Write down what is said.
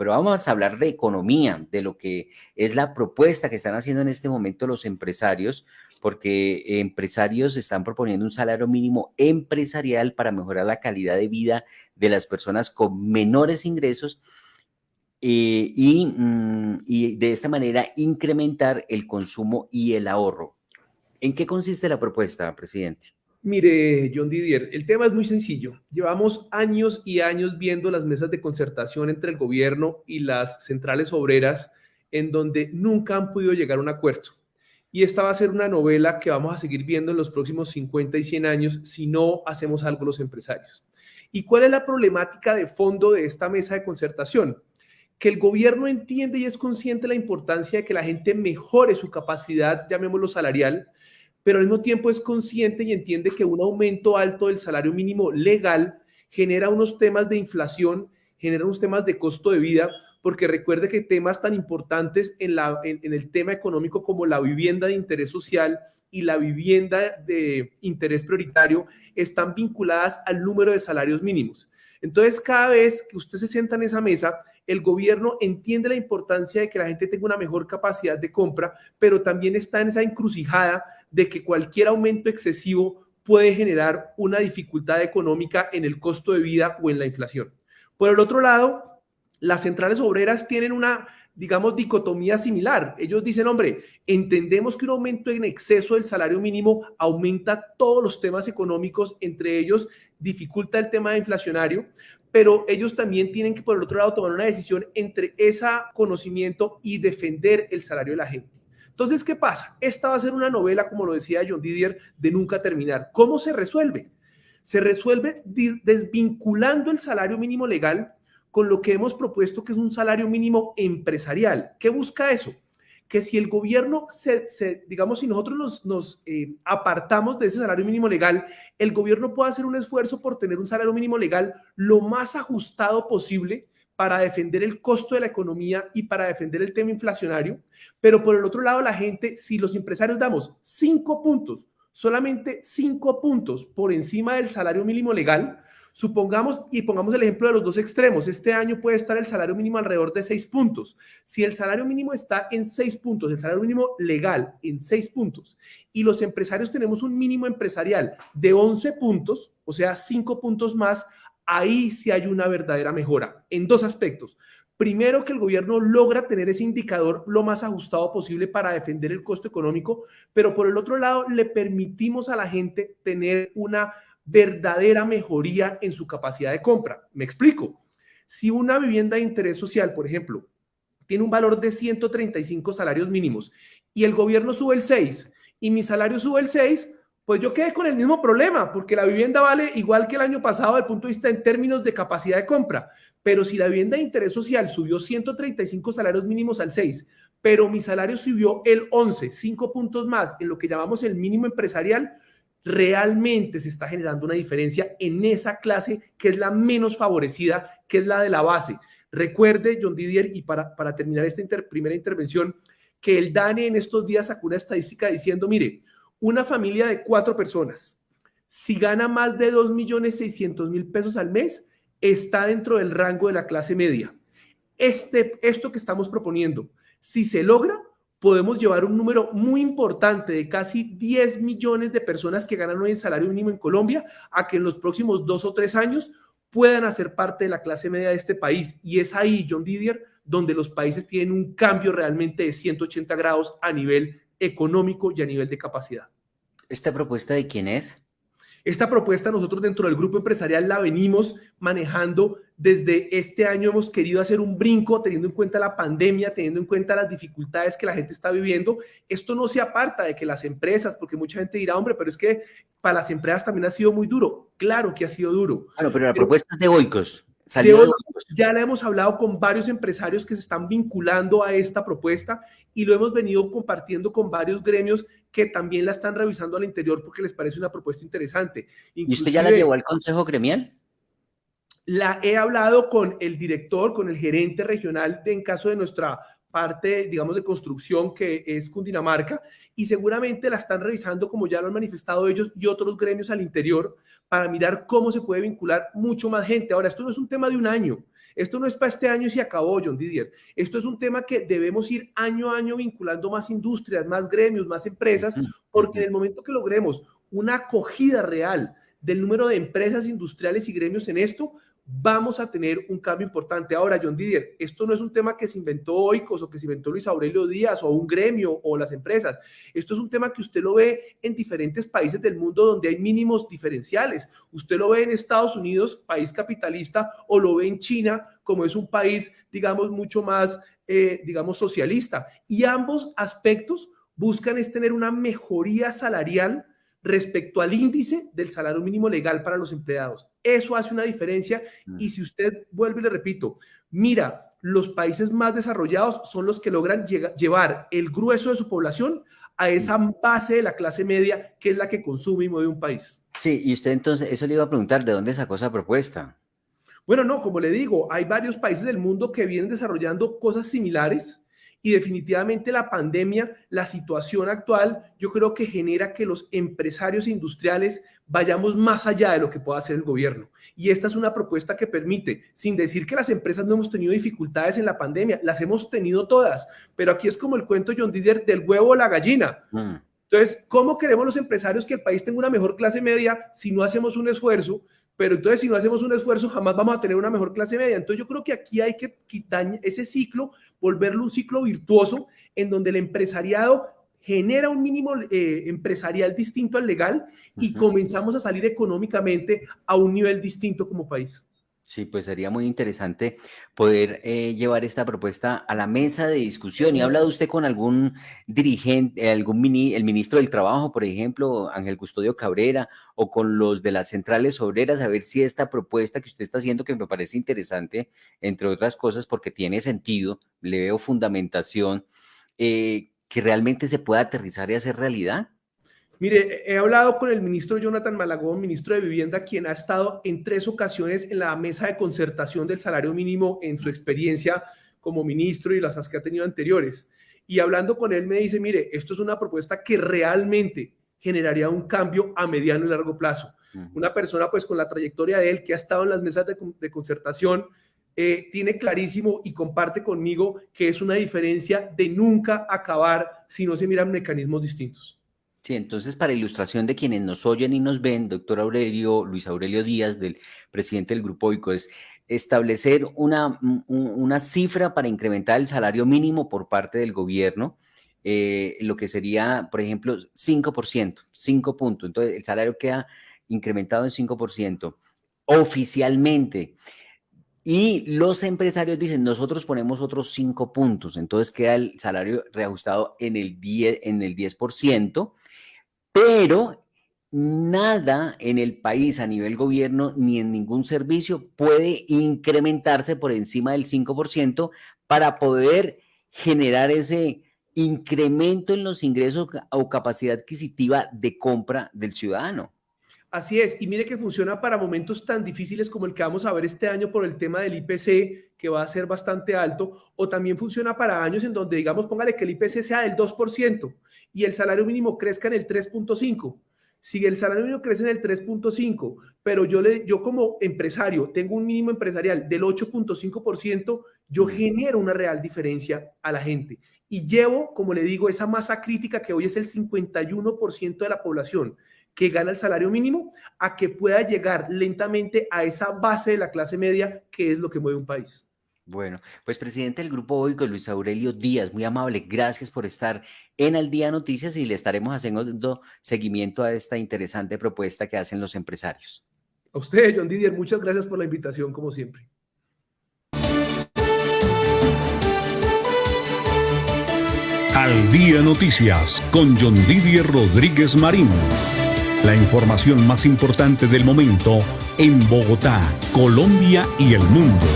pero vamos a hablar de economía, de lo que es la propuesta que están haciendo en este momento los empresarios, porque empresarios están proponiendo un salario mínimo empresarial para mejorar la calidad de vida de las personas con menores ingresos y de esta manera incrementar el consumo y el ahorro. ¿En qué consiste la propuesta, presidente? Mire, John Didier, el tema es muy sencillo. Llevamos años y años viendo las mesas de concertación entre el gobierno y las centrales obreras en donde nunca han podido llegar a un acuerdo. Y esta va a ser una novela que vamos a seguir viendo en los próximos 50 y 100 años si no hacemos algo los empresarios. ¿Y cuál es la problemática de fondo de esta mesa de concertación? Que el gobierno entiende y es consciente de la importancia de que la gente mejore su capacidad, llamémoslo salarial, pero al mismo tiempo es consciente y entiende que un aumento alto del salario mínimo legal genera unos temas de inflación, genera unos temas de costo de vida, porque recuerde que temas tan importantes en el tema económico como la vivienda de interés social y la vivienda de interés prioritario están vinculadas al número de salarios mínimos. Entonces, cada vez que usted se sienta en esa mesa, el gobierno entiende la importancia de que la gente tenga una mejor capacidad de compra, pero también está en esa encrucijada de que cualquier aumento excesivo puede generar una dificultad económica en el costo de vida o en la inflación. Por el otro lado, las centrales obreras tienen una, digamos, dicotomía similar. Ellos dicen, hombre, entendemos que un aumento en exceso del salario mínimo aumenta todos los temas económicos, entre ellos dificulta el tema inflacionario, pero ellos también tienen que, por el otro lado, tomar una decisión entre ese conocimiento y defender el salario de la gente. Entonces, ¿qué pasa? Esta va a ser una novela, como lo decía John Didier, de nunca terminar. ¿Cómo se resuelve? Se resuelve desvinculando el salario mínimo legal con lo que hemos propuesto, que es un salario mínimo empresarial. ¿Qué busca eso? Que si el gobierno, digamos, si nosotros nos apartamos de ese salario mínimo legal, el gobierno puede hacer un esfuerzo por tener un salario mínimo legal lo más ajustado posible para defender el costo de la economía y para defender el tema inflacionario, pero por el otro lado la gente, si los empresarios damos 5 puntos, solamente 5 puntos por encima del salario mínimo legal, supongamos y pongamos el ejemplo de los dos extremos, este año puede estar el salario mínimo alrededor de 6 puntos, si el salario mínimo está en 6 puntos, el salario mínimo legal en 6 puntos y los empresarios tenemos un mínimo empresarial de 11 puntos, o sea 5 puntos más, ahí sí hay una verdadera mejora en dos aspectos. Primero, que el gobierno logra tener ese indicador lo más ajustado posible para defender el costo económico, pero por el otro lado le permitimos a la gente tener una verdadera mejoría en su capacidad de compra. Me explico. Si una vivienda de interés social, por ejemplo, tiene un valor de 135 salarios mínimos y el gobierno sube el 6 y mi salario sube el 6, pues yo quedé con el mismo problema, porque la vivienda vale igual que el año pasado desde el punto de vista en términos de capacidad de compra. Pero si la vivienda de interés social subió 135 salarios mínimos al 6, pero mi salario subió el 11, 5 puntos más en lo que llamamos el mínimo empresarial, realmente se está generando una diferencia en esa clase que es la menos favorecida, que es la de la base. Recuerde, John Didier, y para terminar esta primera intervención, que el DANE en estos días sacó una estadística diciendo, mire, una familia de 4 personas, si gana más de 2.600.000 pesos al mes, está dentro del rango de la clase media. Esto que estamos proponiendo, si se logra, podemos llevar un número muy importante de casi 10 millones de personas que ganan hoy el salario mínimo en Colombia a que en los próximos 2 o 3 años puedan hacer parte de la clase media de este país. Y es ahí, John Didier, donde los países tienen un cambio realmente de 180 grados a nivel económico y a nivel de capacidad. ¿Esta propuesta de quién es? Esta propuesta nosotros dentro del grupo empresarial la venimos manejando desde este año. Hemos querido hacer un brinco teniendo en cuenta la pandemia, teniendo en cuenta las dificultades que la gente está viviendo. Esto no se aparta de que las empresas, porque mucha gente dirá, hombre, pero es que para las empresas también ha sido muy duro. Claro que ha sido duro. Claro, pero la propuesta es de Oikos. Ya la hemos hablado con varios empresarios que se están vinculando a esta propuesta y lo hemos venido compartiendo con varios gremios que también la están revisando al interior porque les parece una propuesta interesante. ¿Y usted ya la llevó al Consejo Gremial? La he hablado con el director, con el gerente regional en caso de nuestra parte, digamos, de construcción, que es Cundinamarca, y seguramente la están revisando, como ya lo han manifestado ellos y otros gremios al interior, para mirar cómo se puede vincular mucho más gente. Ahora, esto no es un tema de un año. Esto no es para este año y se acabó, John Didier. Esto es un tema que debemos ir año a año vinculando más industrias, más gremios, más empresas, porque en el momento que logremos una acogida real del número de empresas industriales y gremios en esto, vamos a tener un cambio importante. Ahora, John Didier, esto no es un tema que se inventó Oikos o que se inventó Luis Aurelio Díaz o un gremio o las empresas. Esto es un tema que usted lo ve en diferentes países del mundo donde hay mínimos diferenciales. Usted lo ve en Estados Unidos, país capitalista, o lo ve en China, como es un país, digamos, mucho más, digamos, socialista. Y ambos aspectos buscan es tener una mejoría salarial respecto al índice del salario mínimo legal para los empleados. Eso hace una diferencia y si usted vuelve y le repito, mira, los países más desarrollados son los que logran llevar el grueso de su población a esa base de la clase media que es la que consume y mueve un país. Sí, y usted entonces, eso le iba a preguntar, ¿de dónde sacó esa propuesta? Bueno, no, como le digo, hay varios países del mundo que vienen desarrollando cosas similares y definitivamente la pandemia, la situación actual, yo creo que genera que los empresarios industriales vayamos más allá de lo que pueda hacer el gobierno. Y esta es una propuesta que permite, sin decir que las empresas no hemos tenido dificultades en la pandemia, las hemos tenido todas, pero aquí es como el cuento, John Didier, del huevo o la gallina. Entonces, ¿cómo queremos los empresarios que el país tenga una mejor clase media si no hacemos un esfuerzo? Pero entonces si no hacemos un esfuerzo jamás vamos a tener una mejor clase media. Entonces yo creo que aquí hay que quitar ese ciclo, volverlo un ciclo virtuoso en donde el empresariado genera un mínimo empresarial distinto al legal y comenzamos a salir económicamente a un nivel distinto como país. Sí, pues sería muy interesante poder llevar esta propuesta a la mesa de discusión. ¿Y ha hablado usted con algún dirigente, el ministro del Trabajo, por ejemplo, Ángel Custodio Cabrera, o con los de las centrales obreras, a ver si esta propuesta que usted está haciendo, que me parece interesante, entre otras cosas, porque tiene sentido, le veo fundamentación, que realmente se pueda aterrizar y hacer realidad? Mire, he hablado con el ministro Jonathan Malagón, ministro de Vivienda, quien ha estado en 3 ocasiones en la mesa de concertación del salario mínimo en su experiencia como ministro y las que ha tenido anteriores. Y hablando con él me dice, mire, esto es una propuesta que realmente generaría un cambio a mediano y largo plazo. Una persona pues con la trayectoria de él que ha estado en las mesas de concertación, tiene clarísimo y comparte conmigo que es una diferencia de nunca acabar si no se miran mecanismos distintos. Sí, entonces para ilustración de quienes nos oyen y nos ven, doctor Aurelio, Luis Aurelio Díaz, del presidente del Grupo Oico, es establecer una cifra para incrementar el salario mínimo por parte del gobierno, lo que sería, por ejemplo, 5%, 5 puntos. Entonces el salario queda incrementado en 5% oficialmente. Y los empresarios dicen, nosotros ponemos otros 5 puntos, entonces queda el salario reajustado en el 10%, pero nada en el país a nivel gobierno ni en ningún servicio puede incrementarse por encima del 5% para poder generar ese incremento en los ingresos o capacidad adquisitiva de compra del ciudadano. Así es, y mire que funciona para momentos tan difíciles como el que vamos a ver este año por el tema del IPC, que va a ser bastante alto, o también funciona para años en donde, digamos, póngale que el IPC sea del 2% y el salario mínimo crezca en el 3.5%. Si el salario mínimo crece en el 3.5%, pero yo como empresario tengo un mínimo empresarial del 8.5%, yo genero una real diferencia a la gente. Y llevo, como le digo, esa masa crítica que hoy es el 51% de la población, que gana el salario mínimo, a que pueda llegar lentamente a esa base de la clase media, que es lo que mueve un país. Bueno, pues presidente del Grupo Oico, Luis Aurelio Díaz, muy amable, gracias por estar en Al Día Noticias y le estaremos haciendo seguimiento a esta interesante propuesta que hacen los empresarios. A usted, John Didier, muchas gracias por la invitación, como siempre. Al Día Noticias con John Didier Rodríguez Marín. La información más importante del momento en Bogotá, Colombia y el mundo.